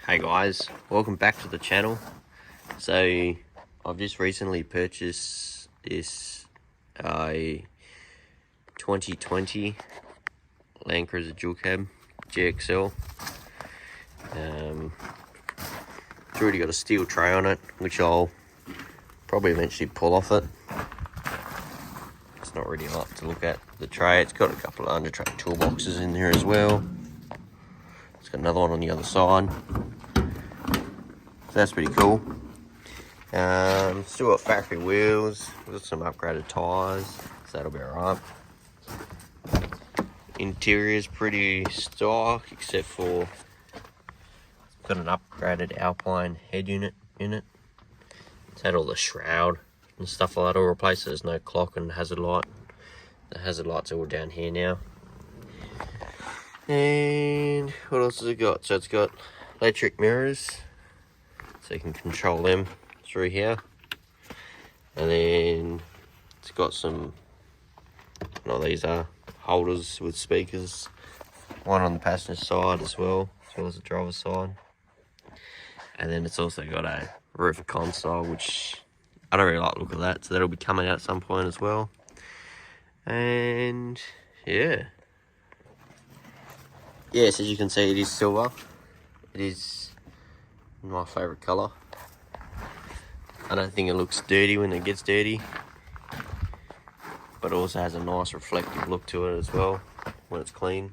Hey guys, welcome back to the channel. So I've just recently purchased this 2020 Land Cruiser Dual Cab GXL. It's already got a steel tray on it, which I'll probably eventually pull off it. It's not really a lot to look at. The tray, it's got a couple of under tray toolboxes in there as well. It's got another one on the other side. So that's pretty cool. Still got factory wheels, got some upgraded tyres, so that'll be alright. Interior is pretty stock, except for it's got an upgraded Alpine head unit in it. It's had all the shroud and stuff like that all replaced. There's no clock and hazard light. The hazard light's all down here now. And what else has it got? So it's got electric mirrors, so you can control them through here. And then it's got some, these are holders with speakers. One on the passenger side as well as the driver's side. And then it's also got a roof console, which I don't really like the look of that, so that'll be coming out at some point as well. And yeah, so as you can see, it is silver. It is my favourite colour. I don't think it looks dirty when it gets dirty, but it also has a nice reflective look to it as well when it's clean.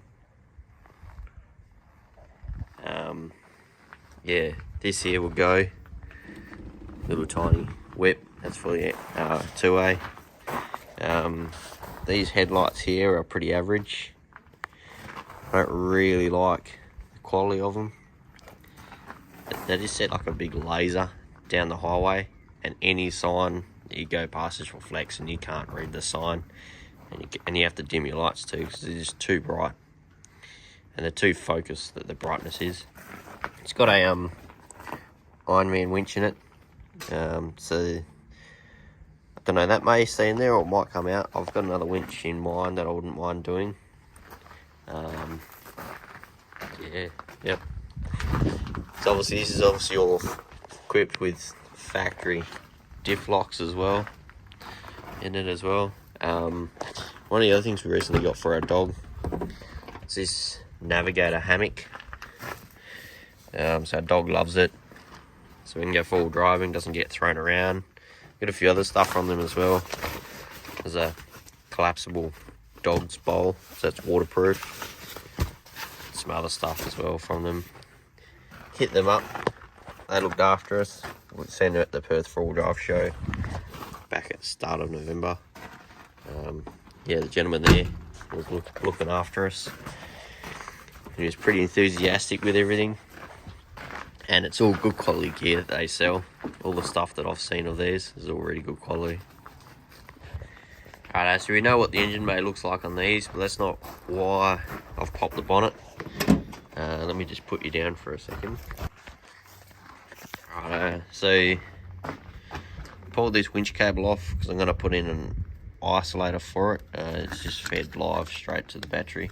Yeah, this here will go. Little tiny whip, that's for the 2A. These headlights here are pretty average. I don't really like the quality of them. They just set like a big laser down the highway, and any sign that you go past just reflects, and you can't read the sign, and you have to dim your lights too because they're just too bright, and they're too focused that the brightness is. It's got a Ironman winch in it, so I don't know, that may stay in there or it might come out. I've got another winch in mind that I wouldn't mind doing. Yep. So this is obviously all equipped with factory diff locks as well in it as well. One of the other things we recently got for our dog is this Navigator hammock. So our dog loves it, so we can go full driving, doesn't get thrown around. Got a few other stuff from them as well. There's a collapsible dog's bowl, so that's waterproof. Some other stuff as well from them. Hit them up, they looked after us. We sent them at the Perth 4-wheel drive show back at the start of November. The gentleman there was looking after us. He was pretty enthusiastic with everything, and it's all good quality gear that they sell. All the stuff that I've seen of theirs is all really good quality. Alright, so we know what the engine bay looks like on these, but that's not why I've popped the bonnet. Let me just put you down for a second. Alright, so pulled this winch cable off because I'm going to put in an isolator for it. It's just fed live straight to the battery.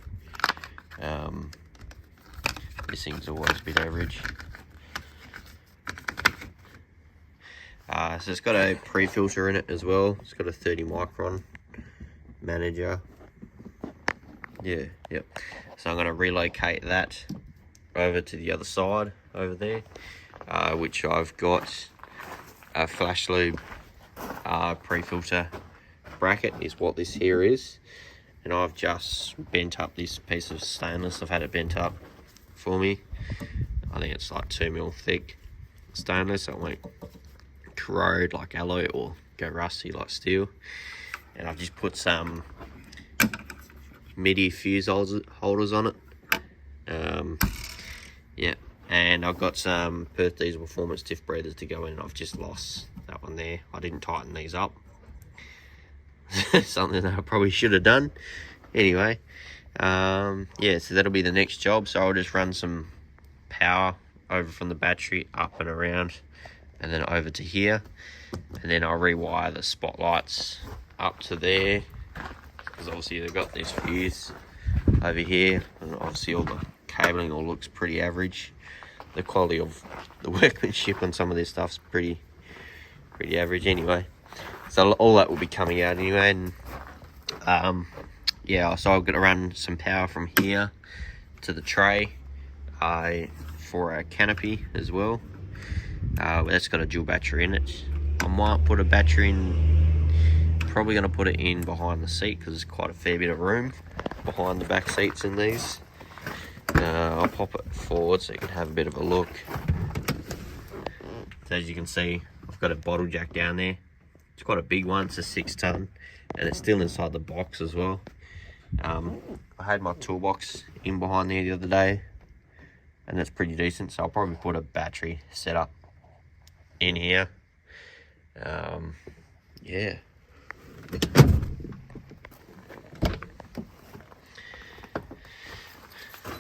This thing's always a bit average. So it's got a pre-filter in it as well. It's got a 30 micron manager. Yep. So I'm going to relocate that over to the other side over there, which I've got a flash lube pre-filter bracket is what this here is, and I've just bent up this piece of stainless. I've had it bent up for me. I think it's like 2mm thick stainless, so it won't corrode like alloy or go rusty like steel. And I've just put some MIDI fuse holders on it. And I've got some Perth Diesel Performance diff breathers to go in. I've just lost that one there. I didn't tighten these up. Something that I probably should have done. Anyway, so that'll be the next job. So I'll just run some power over from the battery up and around, and then over to here, and then I'll rewire the spotlights up to there, because obviously they've got this fuse over here, and obviously all the cabling all looks pretty average. the quality of the workmanship on some of this stuff's pretty average anyway. So all that will be coming out anyway, and yeah, so I'm gonna run some power from here to the tray for a canopy as well. That's got a dual battery in it. I might put a battery in, probably gonna put it in behind the seat because there's quite a fair bit of room behind the back seats in these. I'll pop it forward so you can have a bit of a look. So as you can see, I've got a bottle jack down there. It's quite a big one, it's a 6 ton, and it's still inside the box as well. I had my toolbox in behind there the other day, and it's pretty decent, so I'll probably put a battery setup in here. Yeah.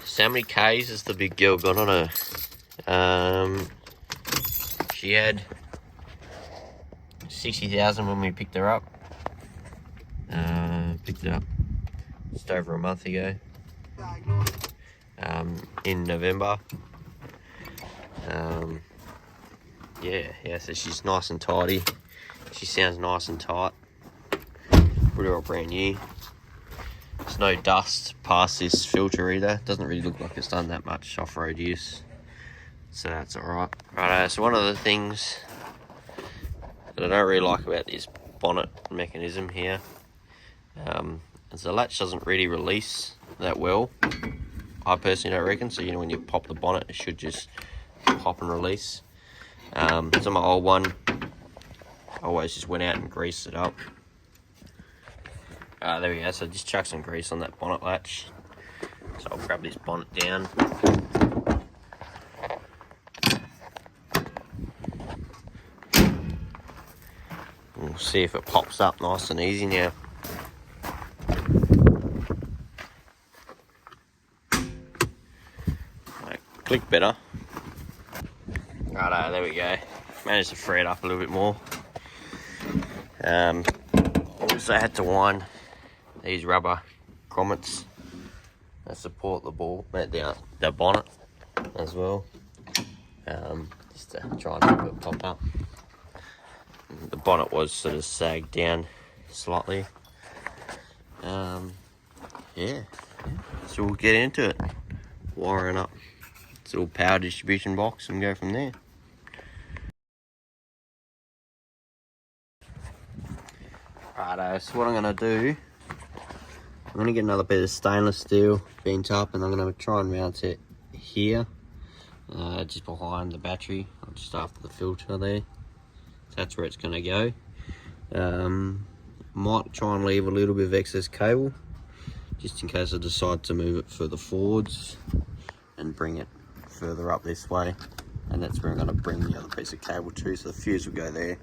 So how many Ks has the big girl got on her? She had 60,000 when we picked her up. Picked it up just over a month ago. In November. Yeah, so she's nice and tidy. She sounds nice and tight. Pretty well brand new. There's no dust past this filter either. Doesn't really look like it's done that much off-road use, so that's alright. Right, so one of the things that I don't really like about this bonnet mechanism here is the latch doesn't really release that well. I personally don't reckon. So when you pop the bonnet, it should just pop and release. So my old one, I always just went out and greased it up. There we go, so just chuck some grease on that bonnet latch. So I'll grab this bonnet down. We'll see if it pops up nice and easy now. Click better. Righto, there we go. Managed to free it up a little bit more. Also had to wind these rubber grommets that support the the bonnet as well, just to try and have it pop up. The bonnet was sort of sagged down slightly. Yeah, so we'll get into it, wiring up this little power distribution box and go from there. Righto, so what I'm going to do, I'm going to get another bit of stainless steel bent up, and I'm going to try and mount it here, just behind the battery, just after the filter there. So that's where it's going to go. Might try and leave a little bit of excess cable, just in case I decide to move it further forwards and bring it further up this way. And that's where I'm going to bring the other piece of cable to, so the fuse will go there.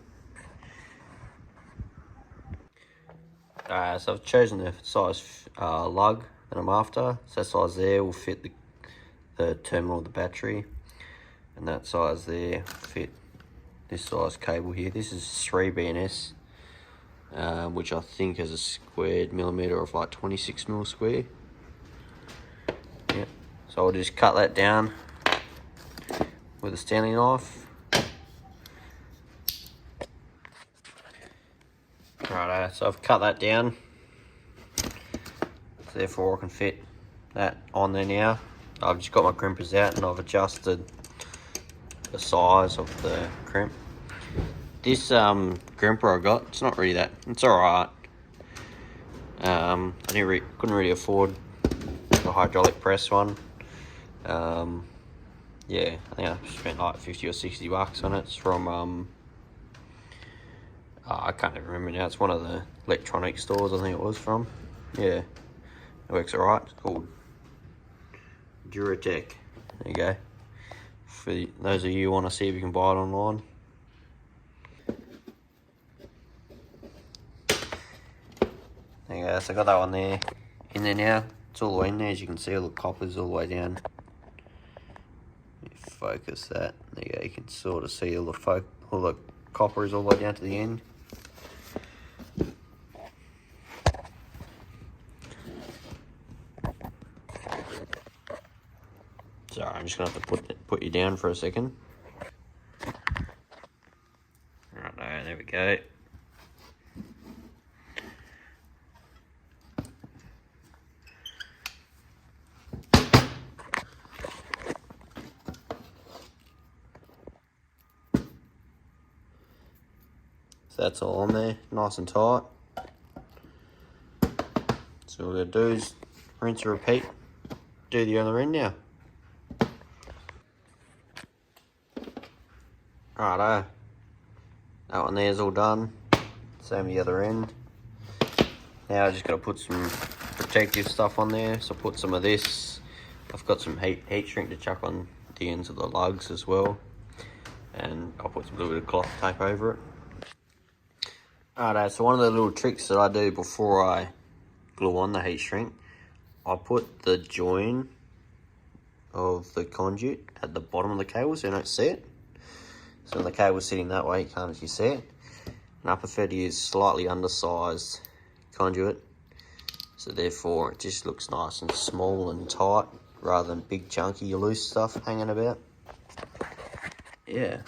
So I've chosen the size lug that I'm after. So that size there will fit the terminal of the battery, and that size there will fit this size cable here. This is 3 BNS, which I think has a squared millimeter of like 26 mil square. Yep. So I'll just cut that down with a Stanley knife. Righto, so I've cut that down, so therefore I can fit that on there now. I've just got my crimpers out and I've adjusted the size of the crimp. This crimper I got, it's not really that, it's alright. I couldn't really afford the hydraulic press one. Yeah, I think I spent like 50 or 60 bucks on it. It's from I can't even remember now. It's one of the electronic stores I think it was from. Yeah, it works alright. It's called Duratec. There you go. For those of you who want to see if you can buy it online. There you go. So I got that one there in there now. It's all the way in there. As you can see, all the copper's all the way down. Focus that. There you go. You can sort of see all the copper is all the way down to the end. Sorry, I'm just gonna have to put you down for a second. Right there we go. So that's all on there, nice and tight. So all we're gonna do is rinse and repeat, do the other end now. Righto, that one there's all done, same the other end. Now I just gotta put some protective stuff on there, so put some of this. I've got some heat shrink to chuck on the ends of the lugs as well, and I'll put some little bit of cloth tape over it. Alright, so one of the little tricks that I do before I glue on the heat shrink, I put the join of the conduit at the bottom of the cable so you don't see it. So when the cable's sitting that way, you can't actually see it. And I prefer to use slightly undersized conduit, so therefore it just looks nice and small and tight rather than big chunky loose stuff hanging about. Yeah.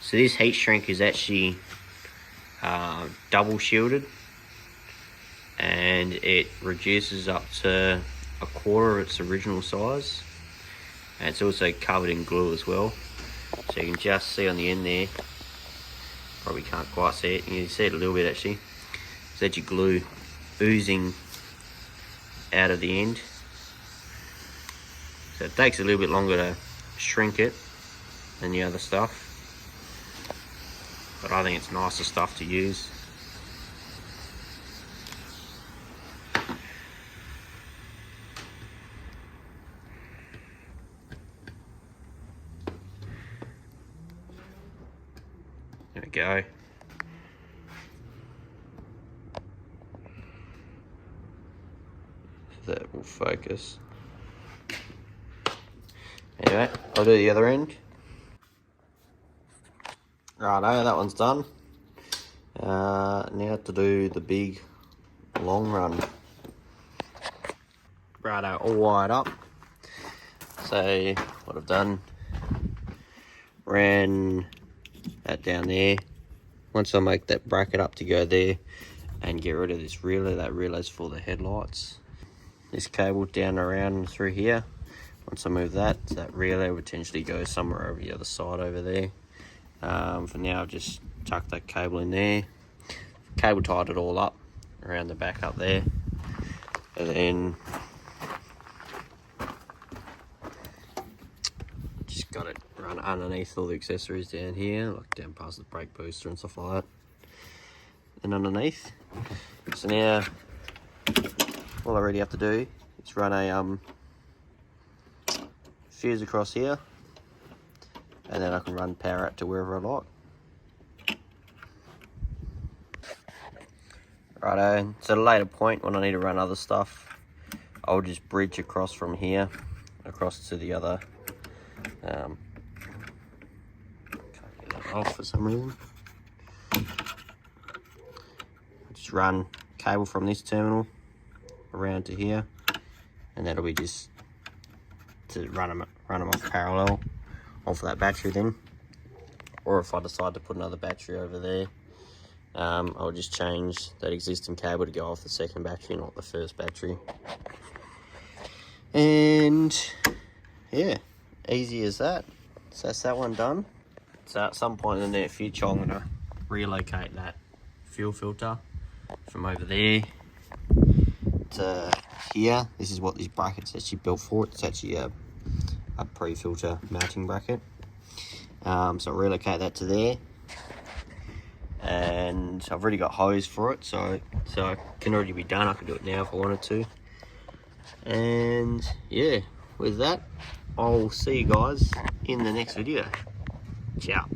So this heat shrink is actually double shielded, and it reduces up to a quarter of its original size, and it's also covered in glue as well, so you can just see on the end there, probably can't quite see it, you can see it a little bit actually, it's actually glue oozing out of the end, so it takes a little bit longer to shrink it than the other stuff, but I think it's nicer stuff to use. There we go. That will focus. Anyway, I'll do the other end. Righto, that one's done. Now to do the big long run. Righto, all wired up. So what I've done, ran that down there. Once I make that bracket up to go there and get rid of this relay, that relay's for the headlights. This cable down around through here. Once I move that relay would potentially go somewhere over the other side over there. For now I've just tucked that cable in there, cable tied it all up around the back up there, and then just got it run underneath all the accessories down here, like down past the brake booster and stuff like that, and underneath. So now all I really have to do is run a fuse across here, and then I can run power out to wherever I like. Righto, so at a later point when I need to run other stuff, I'll just bridge across from here, across to the other, can't get that off for some reason. Just run cable from this terminal around to here, and that'll be just to run them off parallel off that battery then. Or if I decide to put another battery over there, I'll just change that existing cable to go off the second battery, not the first battery. And yeah, easy as that. So that's that one done. So at some point in the near future, I'm gonna relocate that fuel filter from over there to here. This is what this bracket's actually built for. It's actually a pre-filter mounting bracket. So I'll relocate that to there, and I've already got hose for it, so it can already be done. I can do it now if I wanted to. And yeah, with that, I'll see you guys in the next video. Ciao.